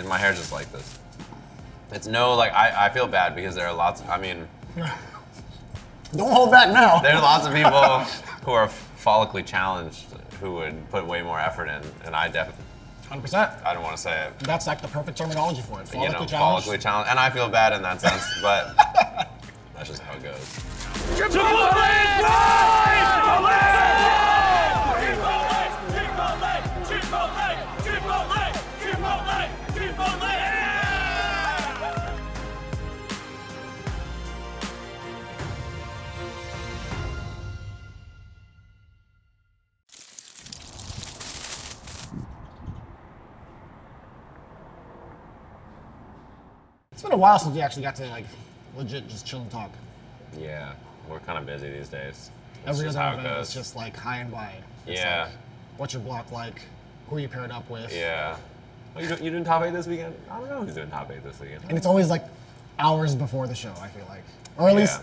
my hair's just like this. It's no, like, I feel bad because there are lots, I mean. Don't hold back now. There are lots of people who are follically challenged who would put way more effort in, and I definitely. 100%. I don't want to say it. That's like the perfect terminology for it. Follically challenged. And I feel bad in that sense, but that's just how it goes. Chipotle! It's been a while since we actually got to like legit just chill and talk. Yeah, we're kind of busy these days. Every other event is just like high and by. It's yeah. Like, what's your block like? Who are you paired up with? Yeah. Oh, you doing top 8 this weekend? I don't know who's doing top 8 this weekend. And it's always like hours before the show, I feel like. Or at least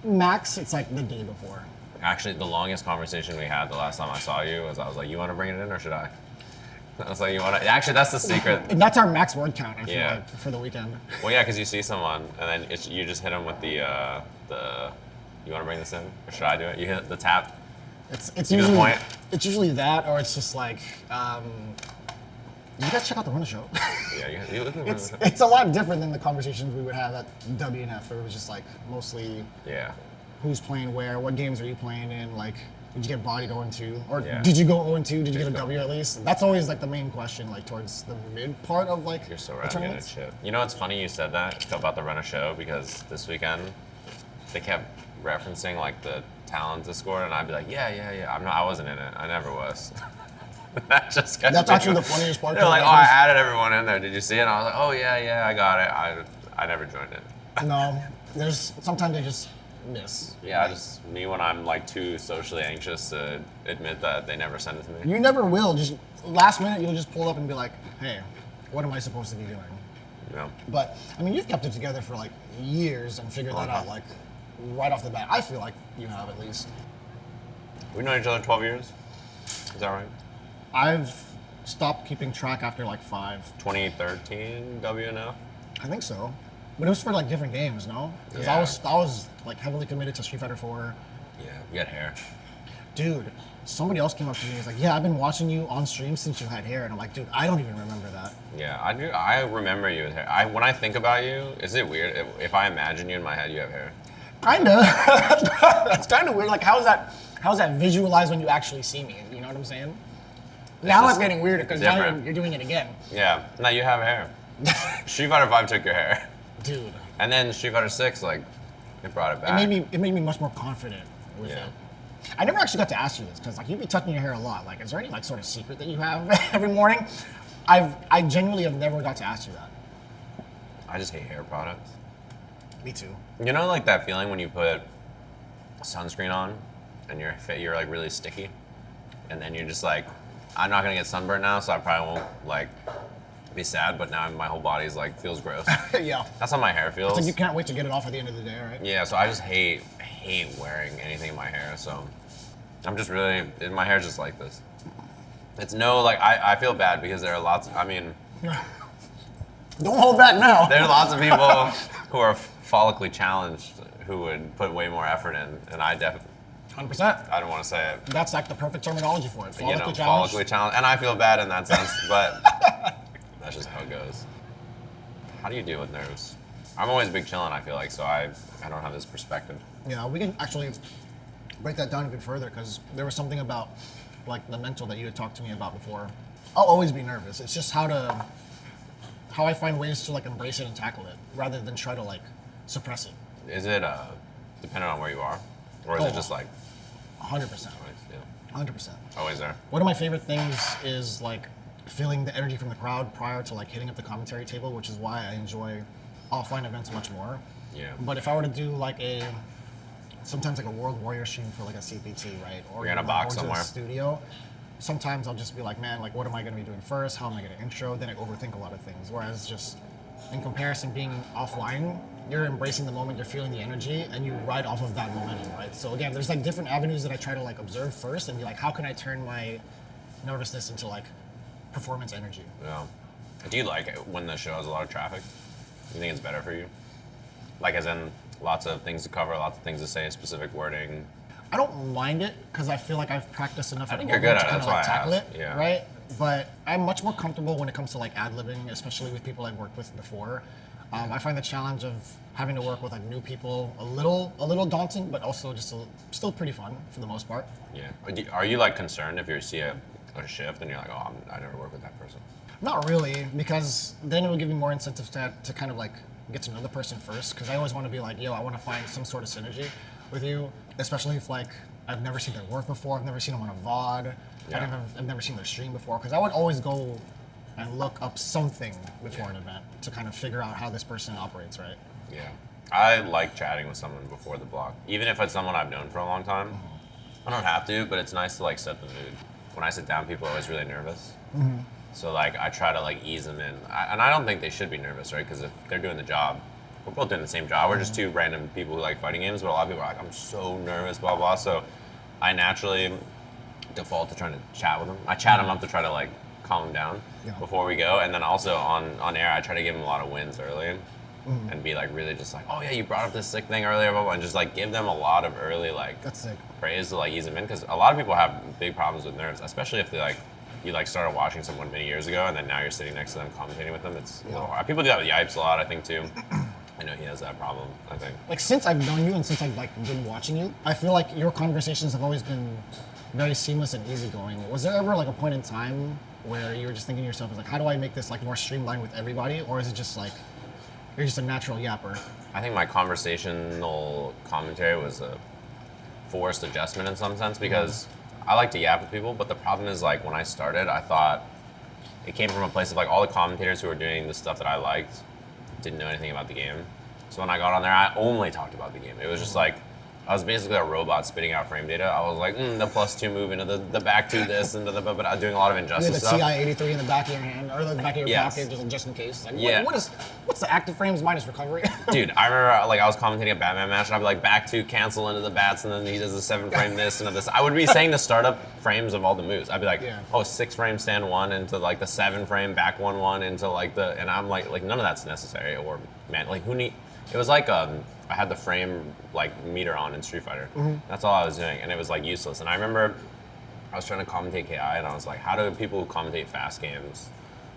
max, it's like the day before. Actually, the longest conversation we had the last time I saw you was I was like, you want to bring it in or should I? I was like, you want to? Actually, that's the secret. And that's our max word count, I feel like, for the weekend. Well, yeah, because you see someone and then you just hit them with the, you want to bring this in or should I do it? You hit the tap. It's usually that, or it's just like, you guys check out the Runner Show. Yeah, it's a lot different than the conversations we would have at WNF, where it was just like mostly who's playing where, what games are you playing in, like did you get bodied 0-2, or did you go 0-2? Did you get a W at least? That's always like the main question, like towards the mid part of like You're so right, getting shit. You know, it's funny you said that about the Runner Show because this weekend they kept referencing like the talent Discord, and I'd be like, yeah. I wasn't in it. I never was. That's actually the funniest part. They're like, oh, I added everyone in there. Did you see it? And I was like, oh yeah, I got it. I never joined it. No, sometimes they just miss. Yeah, me when I'm like too socially anxious to admit that they never send it to me. You never will. Just last minute, you'll just pull up and be like, hey, what am I supposed to be doing? Yeah. But I mean, you've kept it together for like years and figured that out like right off the bat. I feel like you have at least. We've known each other 12 years. Is that right? I've stopped keeping track after like 5. 2013 WNF? I think so. But it was for like different games, no? Because I was like heavily committed to Street Fighter 4. Yeah, you had hair. Dude, somebody else came up to me and was like, yeah, I've been watching you on stream since you had hair. And I'm like, dude, I don't even remember that. Yeah, I do. I remember you with hair. When I think about you, is it weird? If I imagine you in my head, you have hair. Kinda. That's kind of weird. Like, how's that visualized when you actually see me? You know what I'm saying? Now it's getting weirder because now you're doing it again. Yeah. Now you have hair. Street Fighter 5 took your hair. Dude. And then Street Fighter 6, like, it brought it back. It made me much more confident with it. I never actually got to ask you this because like you'd be tucking your hair a lot. Like, is there any like sort of secret that you have every morning? I genuinely have never got to ask you that. I just hate hair products. Me too. You know, like that feeling when you put sunscreen on and you're like really sticky, and then you're just like, I'm not gonna get sunburned now, so I probably won't like be sad. But now my whole body's like feels gross. Yeah. That's how my hair feels. It's like you can't wait to get it off at the end of the day, right? Yeah. So I just hate wearing anything in my hair. So I'm just really my hair's just like this. It's no like I feel bad because there are lots. I mean. Don't hold back now. There are lots of people who are follically challenged who would put way more effort in, and I definitely. 100%. I don't want to say it. That's like the perfect terminology for it. Follically challenged. And I feel bad in that sense, but that's just how it goes. How do you deal with nerves? I'm always big chillin', I feel like, so I don't have this perspective. Yeah, we can actually break that down even further because there was something about like the mental that you had talked to me about before. I'll always be nervous. It's just how I find ways to like embrace it and tackle it rather than try to like suppress it. Is it dependent on where you are? Or is it just like 100%. 100%. Always there. One of my favorite things is like feeling the energy from the crowd prior to like hitting up the commentary table, which is why I enjoy offline events much more. Yeah. But if I were to do like sometimes like a World Warrior stream for like a CPT, right? Or you're in a box somewhere. A studio. Sometimes I'll just be like, man, like what am I going to be doing first? How am I going to intro? Then I overthink a lot of things. Whereas just in comparison, being offline, you're embracing the moment, you're feeling the energy, and you ride off of that momentum, right? So again, there's like different avenues that I try to like observe first and be like, how can I turn my nervousness into like performance energy? Yeah. Do you like it when the show has a lot of traffic? You think it's better for you? Like as in lots of things to cover, lots of things to say, specific wording. I don't mind it because I feel like I've practiced enough. I think you're good at it. Kind That's of why like I tackle asked. it, Yeah. right? But I'm much more comfortable when it comes to like ad-libbing, especially with people I've worked with before. I find the challenge of having to work with like new people a little daunting, but also just still pretty fun for the most part. Yeah. Are you like concerned if you see a shift and you're like, oh, I never work with that person? Not really, because then it will give me more incentive to kind of like get to know the person first. Because I always want to be like, yo, I want to find some sort of synergy with you, especially if like I've never seen their work before, I've never seen them on a VOD, Yeah. I've never seen their stream before. Because I would always go and look up something before an event to kind of figure out how this person operates, right? Yeah. I like chatting with someone before the block, even if it's someone I've known for a long time. I don't have to, but it's nice to like set the mood. When I sit down, people are always really nervous. So like I try to like ease them in, and I don't think they should be nervous, right? Because if they're doing the job, we're both doing the same job. We're just two random people who like fighting games, but a lot of people are like, I'm so nervous, blah blah. So I naturally default to trying to chat with them. I chat them up to try to like calm them down before we go, and then also on air, I try to give them a lot of wins early, and be like really just like, oh yeah, you brought up this sick thing earlier, blah blah, and just like give them a lot of early like That's sick. praise to like ease them in, because a lot of people have big problems with nerves, especially if they like. You like started watching someone many years ago, and then now you're sitting next to them, commentating with them. It's a little hard. People do that with Yipes a lot, I think too. I know he has that problem. I think. Like since I've known you and since I've like been watching you, I feel like your conversations have always been very seamless and easygoing. Was there ever like a point in time where you were just thinking to yourself, like, how do I make this like more streamlined with everybody, or is it just like you're just a natural yapper? I think my conversational commentary was a forced adjustment in some sense, because I like to yap with people, but the problem is like when I started, I thought it came from a place of like all the commentators who were doing the stuff that I liked didn't know anything about the game. So when I got on there, I only talked about the game. It was just like, I was basically a robot spitting out frame data. I was like, the +2 move into the back to this, and but I was doing a lot of You injustice had the stuff. TI-83 in the back of your hand, or the back of your Yes. pocket, just in case. Like, Yeah. what's the active frames minus recovery? Dude, I remember like I was commentating a Batman match, and I'd be like back to cancel into the bats, and then he does the 7-frame this and this. I would be saying the startup frames of all the moves. I'd be like, 6-frame stand 1 into like the 7-frame back 1-1 into like the, and I'm like none of that's necessary, or man, like who need? It was like I had the frame like meter on in Street Fighter. That's all I was doing, and it was like useless. And I remember I was trying to commentate KI, and I was like, how do people who commentate fast games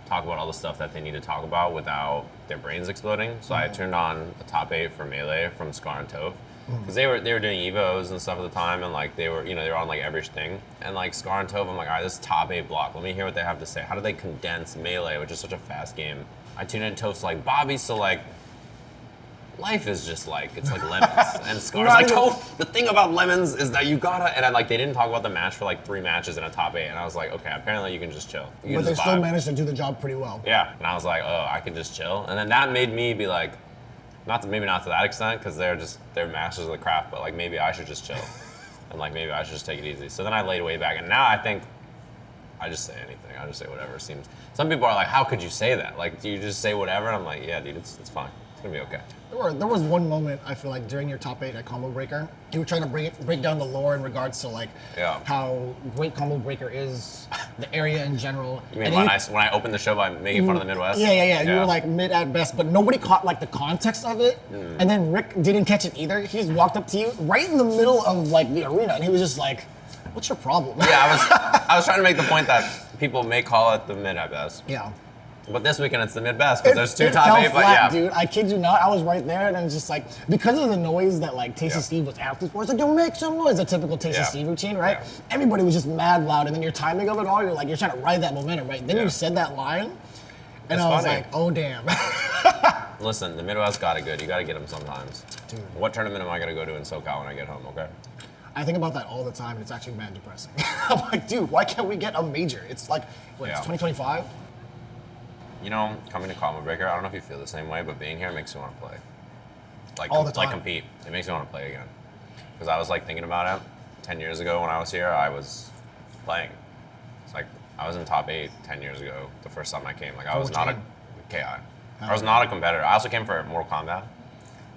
talk about all the stuff that they need to talk about without their brains exploding? So I turned on the top 8 for Melee from Scar and Toph, because they were doing Evos and stuff at the time, and like they were on like every thing. And like Scar and Toph, I'm like, all right, this is top 8 block. Let me hear what they have to say. How do they condense Melee, which is such a fast game? I tuned in Toph's like, Bobby, so like life is just like, it's like lemons. And Scar's like, Toph, the thing about lemons is that you gotta, and I like, they didn't talk about the match for like 3 matches in a top 8, and I was like, okay, apparently you can just chill. You can But they just still vibe. managed to do the job pretty well. Yeah, and I was like, oh, I can just chill. And then that made me be like, maybe not to that extent, because they're masters of the craft, but like maybe I should just chill. And like maybe I should just take it easy. So then I laid way back, and now I think I just say anything. I just say whatever seems. Some people are like, how could you say that? Like, do you just say whatever? And I'm like, yeah, dude, it's fine. It's gonna be okay. There was one moment, I feel like, during your top 8 at Combo Breaker, you were trying to break down the lore in regards to like how great Combo Breaker is, the area in general. You mean when I opened the show by making fun of the Midwest? Yeah. You were like mid at best, but nobody caught like the context of it. And then Rick didn't catch it either. He just walked up to you right in the middle of like the arena, and he was just like, "What's your problem?" Yeah, I was trying to make the point that people may call it the mid at best. Yeah. But this weekend it's the mid best, because there's 2 it top fell 8. But flat, yeah, dude. I kid you not. I was right there, and it's just like, because of the noise that like Tasty Steve was asking for, it's like, yo, make some noise. A typical Tasty Steve routine, right? Yeah. Everybody was just mad loud, and then your timing of it all, you're trying to ride that momentum, right? Then you said that line, and I was funny. like, oh damn. Listen, the Midwest got it good. You got to get them sometimes. Dude. What tournament am I gonna go to in SoCal when I get home? Okay. I think about that all the time, and it's actually mad depressing. I'm like, dude, why can't we get a major? It's like, what, it's 2025? You know, coming to Combo Breaker, I don't know if you feel the same way, but being here makes me want to play. Like, All the time. like compete. It makes me want to play again. Because I was like thinking about it 10 years ago when I was here, I was playing. It's like, I was in top 8 10 years ago, the first time I came. Like, I was not a KI. I was not a competitor. I also came for Mortal Kombat.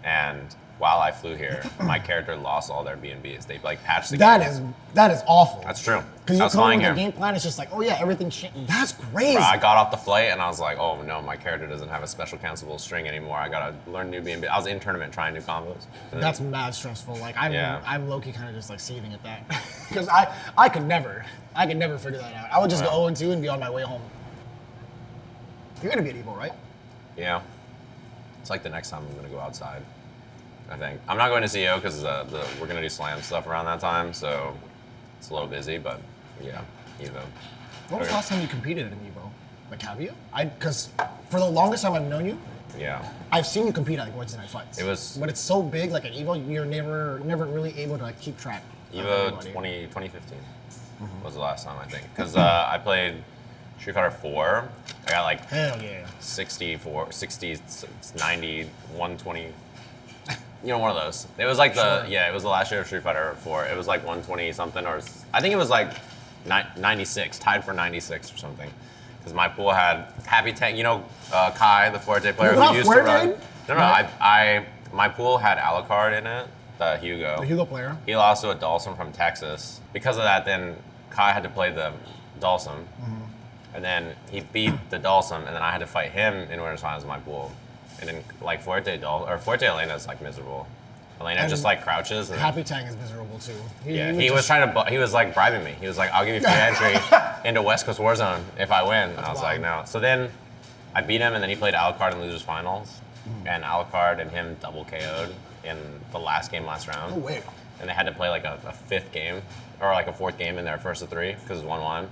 And while I flew here, my character lost all their B&Bs. They like patched the game. That is awful. That's true. Because you come in with the game plan, it's just like, oh yeah, everything changed. That's crazy. Bro, I got off the flight and I was like, oh no, my character doesn't have a special cancelable string anymore. I gotta learn new B&B. I was in tournament trying new combos. That's mad stressful. Like I'm low-key kind of just like seething at that. Because I could never figure that out. I would just go 0-2 and be on my way home. You're gonna be at Evo, right? Yeah. It's like the next time I'm gonna go outside, I think. I'm not going to CEO because we're gonna do slam stuff around that time, so it's a little busy, but yeah, Evo. When was the last time you competed in Evo? Like, have you? Because for the longest time I've known you, I've seen you compete at like Wednesday night fights. But it's so big, like at Evo, you're never really able to like keep track. Evo 2015 was the last time, I think, because I played Street Fighter 4. I got like hell yeah 64, 60, 90, 120. You know, one of those. It was like it was the last year of Street Fighter 4. It was like 120 something, or I think it was like 96, tied for 96 or something. Because my pool had Happy Tank, you know, Kai, the Forte player who used to run. No, my pool had Alucard in it, the Hugo. The Hugo player. He lost to a Dawson from Texas. Because of that, then Kai had to play the Dawson. And then he beat the Dawson, and then I had to fight him in winners finals in my pool. And then like Forte Elena is like miserable. Elena and just like crouches. And Happy Tang is miserable too. He was like bribing me. He was like, I'll give you free entry into West Coast Warzone if I win. And I was like, no. So then I beat him, and then he played Alucard in losers finals. And Alucard and him double KO'd in the last round. Oh wait. And they had to play like a fifth game, or like a fourth game in their first of three, because it was 1-1.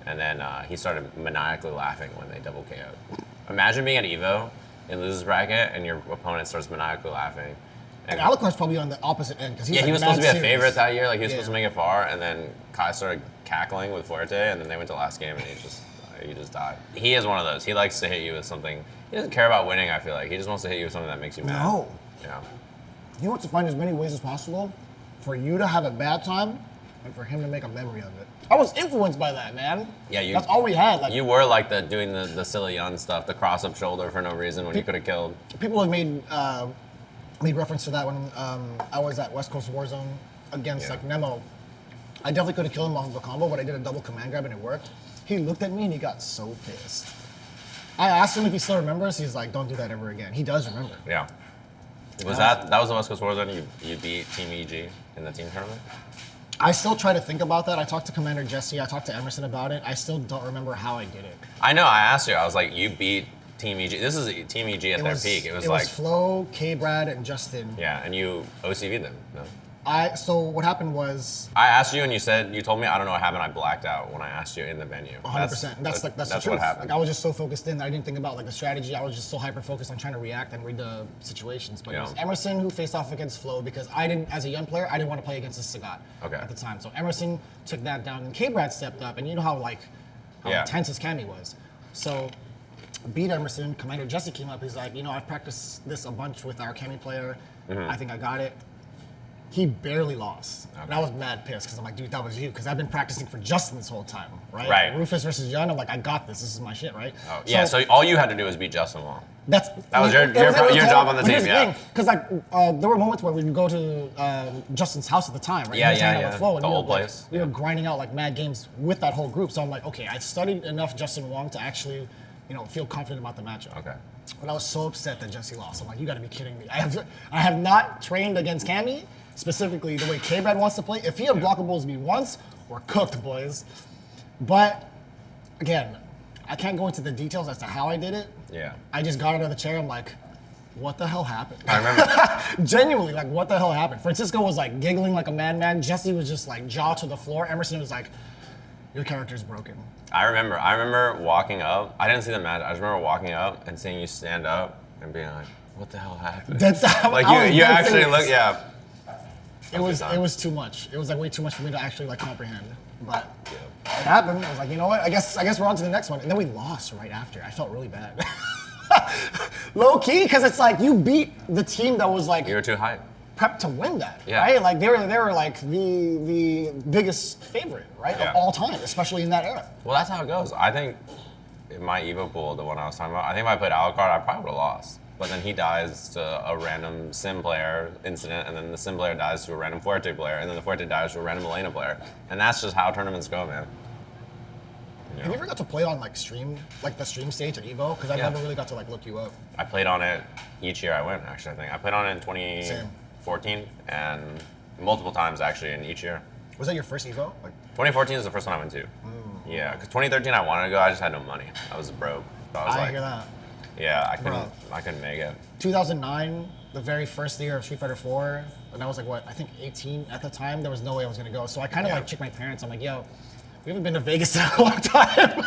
And then he started maniacally laughing when they double KO'd. Imagine being at Evo in losers bracket and your opponent starts maniacally laughing. And Alucard's probably on the opposite end because he was supposed to be a favorite that year. Like he was supposed to make it far, and then Kai started cackling with Forte, and then they went to last game, and he just died. He is one of those. He likes to hit you with something. He doesn't care about winning. I feel like he just wants to hit you with something that makes you mad. No. Yeah. He wants to find as many ways as possible for you to have a bad time, and for him to make a memory of it. I was influenced by that, man. Yeah, that's all we had. Like, you were like doing the silly young stuff, the cross up shoulder for no reason when you could have killed. People have made reference to that when I was at West Coast Warzone against like Nemo. I definitely could have killed him off the combo, but I did a double command grab and it worked. He looked at me and he got so pissed. I asked him if he still remembers. He's like, "Don't do that ever again." He does remember. Yeah. That was the West Coast Warzone? You beat Team EG in the team tournament? I still try to think about that. I talked to Commander Jesse. I talked to Emerson about it. I still don't remember how I did it. I know. I asked you. I was like, you beat Team EG. This is Team EG at their peak. It was Flo, K-Brad, and Justin. Yeah, and you OCV'd them. No. So what happened was I asked you, and you told me I don't know what happened. I blacked out when I asked you in the venue. 100%. That's the truth. What happened. Like I was just so focused in that I didn't think about like the strategy. I was just so hyper focused on trying to react and read the situations. But it was Emerson who faced off against Flo because I didn't, as a young player, I didn't want to play against the Sagat at the time. So Emerson took that down, and K-Brad stepped up, and you know how intense his Cammy was. So beat Emerson. Commander Jesse came up. He's like, I've practiced this a bunch with our Cammy player. I think I got it. He barely lost. Okay. And I was mad pissed because I'm like, dude, that was you. Because I've been practicing for Justin this whole time, right? Right. Rufus versus Jan, I'm like, I got this. This is my shit, right? Oh, yeah, so all you had to do was beat Justin Wong. That was your job on the team, yeah. Because there were moments where we would go to Justin's house at the time, right? Yeah. With Flo, and the whole place. We were grinding out like mad games with that whole group. So I'm like, okay, I studied enough Justin Wong to actually, feel confident about the matchup. Okay. But I was so upset that Jesse lost. I'm like, you got to be kidding me. I have not trained against Cammy. Specifically, the way K-Brad wants to play. If he unblockables me once, we're cooked, boys. But, again, I can't go into the details as to how I did it. Yeah. I just got out of the chair, I'm like, what the hell happened? I remember. Genuinely, like, what the hell happened? Francisco was, like, giggling like a madman. Jesse was just, like, jaw to the floor. Emerson was like, your character's broken. I remember walking up. I didn't see the match. I just remember walking up and seeing you stand up and being like, what the hell happened? That's how like, you actually look, yeah. It was too much. It was like way too much for me to actually like comprehend. But it happened. I was like, you know what? I guess we're on to the next one. And then we lost right after. I felt really bad. Low key, because it's like you beat the team that was like you were too hype. Prepped to win that. Yeah. Right? Like they were like the biggest favorite, right? Of all time, especially in that era. Well, that's how it goes. I think in my Evo pool, the one I was talking about, I think if I played Alucard, I probably would have lost. But then he dies to a random Sim player incident, and then the Sim player dies to a random Fuerte player, and then the Fuerte dies to a random Elena player. And that's just how tournaments go, man. Have you ever got to play on like stream, like the stream stage at Evo? Because I never really got to like look you up. I played on it each year I went, actually, I think. I played on it in 2014 and multiple times actually in each year. Was that your first Evo? Like 2014 is the first one I went to. Yeah, because 2013 I wanted to go, I just had no money. I was broke. So I was like, hear that. Yeah, I couldn't make it. 2009, the very first year of Street Fighter 4, and I was like, what, I think 18 at the time, there was no way I was gonna go. So I kind of like checked my parents, I'm like, yo, we haven't been to Vegas in a long time.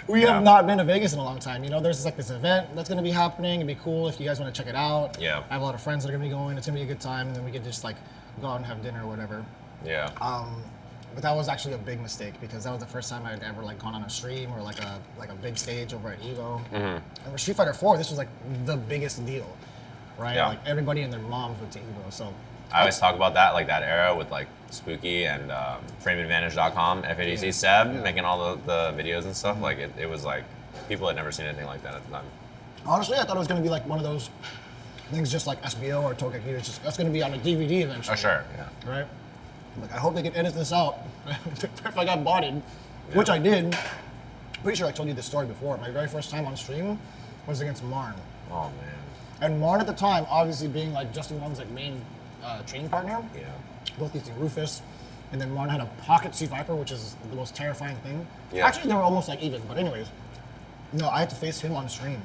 We have not been to Vegas in a long time. You know, there's like this event that's gonna be happening. It'd be cool if you guys wanna check it out. Yeah. I have a lot of friends that are gonna be going. It's gonna be a good time, and then we could just like go out and have dinner or whatever. Yeah. But that was actually a big mistake because that was the first time I'd ever like gone on a stream or like a big stage over at Evo. And with Street Fighter 4, this was like the biggest deal, right? Yeah. Like everybody and their moms went to Evo. So I always talk about that, like that era with like Spooky and FrameAdvantage.com, FADC, Seb making all the videos and stuff. Like it was like people had never seen anything like that at the time. Honestly, I thought it was gonna be like one of those things just like SBO or Tokyo. It's just that's gonna be on a DVD eventually. Oh sure, yeah. Right? Like I hope they can edit this out if I got bodied, which I did. Pretty sure I told you this story before. My very first time on stream was against Marn. Oh man. And Marn at the time, obviously being like Justin Wong's like main training partner. Yeah. Both using Rufus, and then Marn had a pocket C Viper, which is the most terrifying thing. Yeah. Actually, they were almost like even, but anyways, no, I had to face him on stream.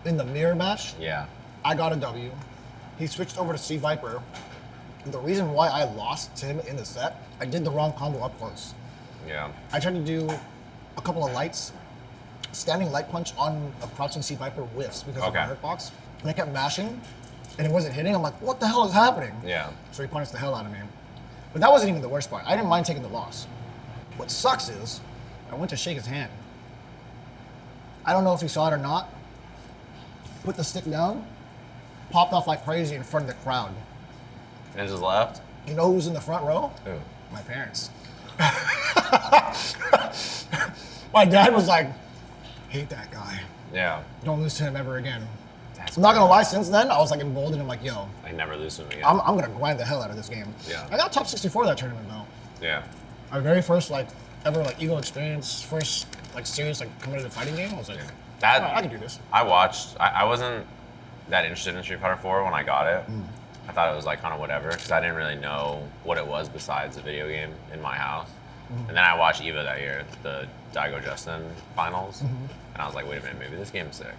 In the mirror match, Yeah. I got a W. He switched over to C Viper. And the reason why I lost to him in the set, I did the wrong combo up close. Yeah. I tried to do a couple of lights, standing light punch on a crouching C Viper whiffs because of my hurt box. And I kept mashing, and it wasn't hitting. I'm like, what the hell is happening? Yeah. So he punished the hell out of me. But that wasn't even the worst part. I didn't mind taking the loss. What sucks is, I went to shake his hand. I don't know if he saw it or not. Put the stick down, popped off like crazy in front of the crowd. And just left? You know who's in the front row? Who? My parents. My dad was like, hate that guy. Yeah. Don't lose to him ever again. I'm not gonna lie, since then, I was like emboldened. I'm like, yo, I never lose to him again. I'm gonna grind the hell out of this game. Yeah. I got top 64 that tournament though. Yeah. My very first like ever like Evo experience, first like serious like competitive fighting game. I was like, That, I can do this. I watched. I wasn't that interested in Street Fighter 4 when I got it. I thought it was like kind of whatever because I didn't really know what it was besides a video game in my house. And then I watched Evo that year, the Daigo Justin finals, and I was like, wait a minute, maybe this game's sick.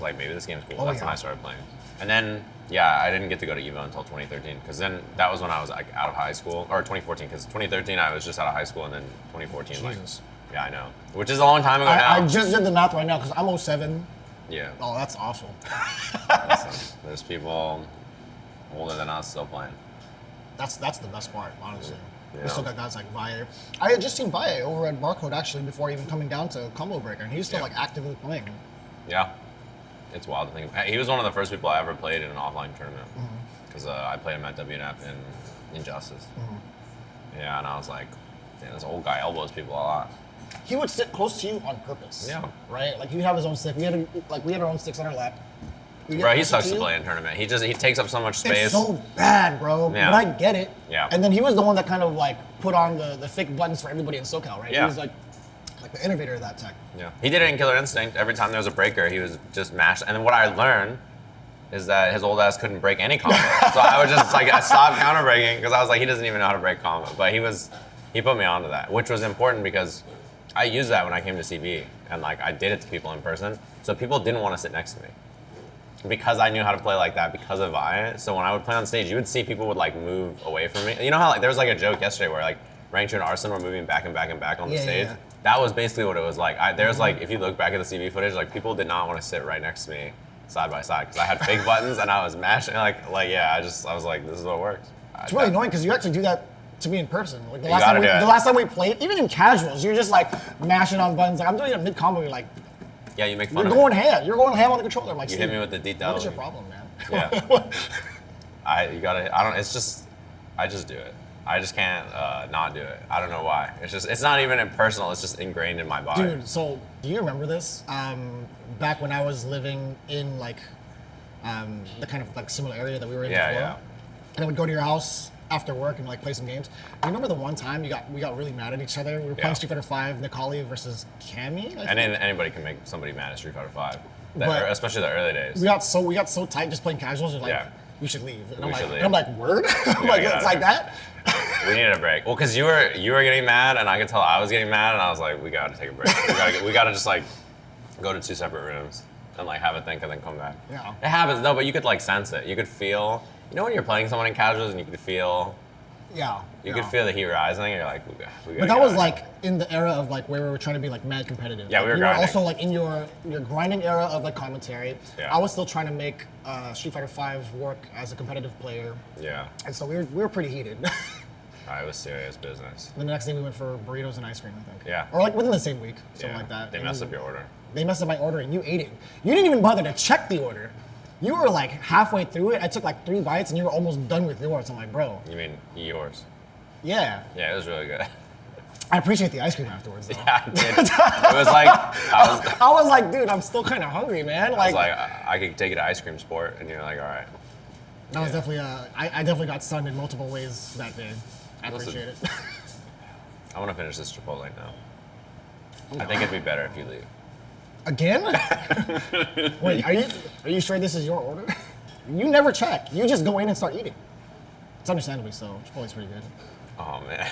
Like maybe this game's cool. That's when I started playing. And then yeah, I didn't get to go to Evo until 2013 because then that was when I was like out of high school, or 2014 because 2013 I was just out of high school, and then 2014 Jesus. like yeah, I know, which is a long time ago now. I just did the math right now because I'm 07. Yeah. Oh, that's awful. Listen, there's people older than us still playing. That's the best part, honestly. Yeah. We still got guys like Valle. I had just seen Valle over at Barcode actually before even coming down to Combo Breaker, and he's still like actively playing. Yeah, it's wild to think. He was one of the first people I ever played in an offline tournament because I played him at WNF in Injustice. Yeah, and I was like, damn, this old guy elbows people a lot. He would sit close to you on purpose. Yeah. Right? Like he'd have his own stick. We had our own sticks on our lap. Bro, he sucks to play in tournament. He takes up so much space. It's so bad, bro. Yeah. But I get it. Yeah. And then he was the one that kind of like put on the thick buttons for everybody in SoCal, right? Yeah. He was like the innovator of that tech. Yeah. He did it in Killer Instinct. Every time there was a breaker, he was just mashed. And then what I learned is that his old ass couldn't break any combo. So I was just like, I stopped counter breaking because I was like, he doesn't even know how to break combo. But he put me onto that, which was important because I used that when I came to CB, and like I did it to people in person. So people didn't want to sit next to me because I knew how to play like that because of I. So when I would play on stage, you would see people would like move away from me. You know how like there was like a joke yesterday where like Rank 2 and Arson were moving back and back and back on the stage. Yeah. That was basically what it was like. There's like, if you look back at the CB footage, like people did not want to sit right next to me side by side because I had fake buttons and I was mashing like yeah. I was like, this is what works. It's really annoying because you actually do that to me in person. Like the last time we played, even in casuals, you're just like mashing on buttons. Like I'm doing it mid combo. You're like, yeah, you make fun. You're going ham. You're going ham on the controller. I'm like, you hit me with the detail. What is your problem, man? Yeah. I just do it. I just can't not do it. I don't know why. It's not even impersonal. It's just ingrained in my body. Dude, so do you remember this? Back when I was living in like the kind of like similar area that we were in before. Yeah. And I would go to your house after work and like play some games. Do you remember the one time we got really mad at each other? We were playing Street Fighter 5, Nikali versus Cammy. And then anybody can make somebody mad at Street Fighter 5. But especially the early days. We got so tight just playing casuals. You're like, we should leave. And I'm like, word? I'm like, it's like that? We needed a break. Well, because you were getting mad, and I could tell I was getting mad, and I was like, we gotta take a break. We gotta just like go to 2 separate rooms and like have a think and then come back. Yeah. It happens though, but you could like sense it. You could feel, you know, when you're playing someone in casuals and you could feel. Yeah. You could feel the heat rising. And you're like, we gotta. But that was like in the era of like where we were trying to be like mad competitive. Yeah, like, we were you grinding. were also like in your grinding era of like commentary. Yeah. I was still trying to make Street Fighter 5 work as a competitive player. Yeah. And so we were pretty heated. It was serious business. Then the next day we went for burritos and ice cream, I think. Yeah. Or like within the same week, something like that. They messed up your order. They messed up my order and you ate it. You didn't even bother to check the order. You were like halfway through it. I took like 3 bites and you were almost done with yours. I'm like, bro. You mean yours? Yeah. Yeah, it was really good. I appreciate the ice cream afterwards though. Yeah, I did. It was like I was like, dude, I'm still kind of hungry, man. I was like, I could take you to Ice Cream Sport, and you're like, all right. That was definitely I definitely got sunned in multiple ways that day. I appreciate it. I want to finish this Chipotle now. I think it'd be better if you leave. Again? Wait, are you sure this is your order? You never check. You just go in and start eating. It's understandably so. Chipotle's pretty good. Oh man.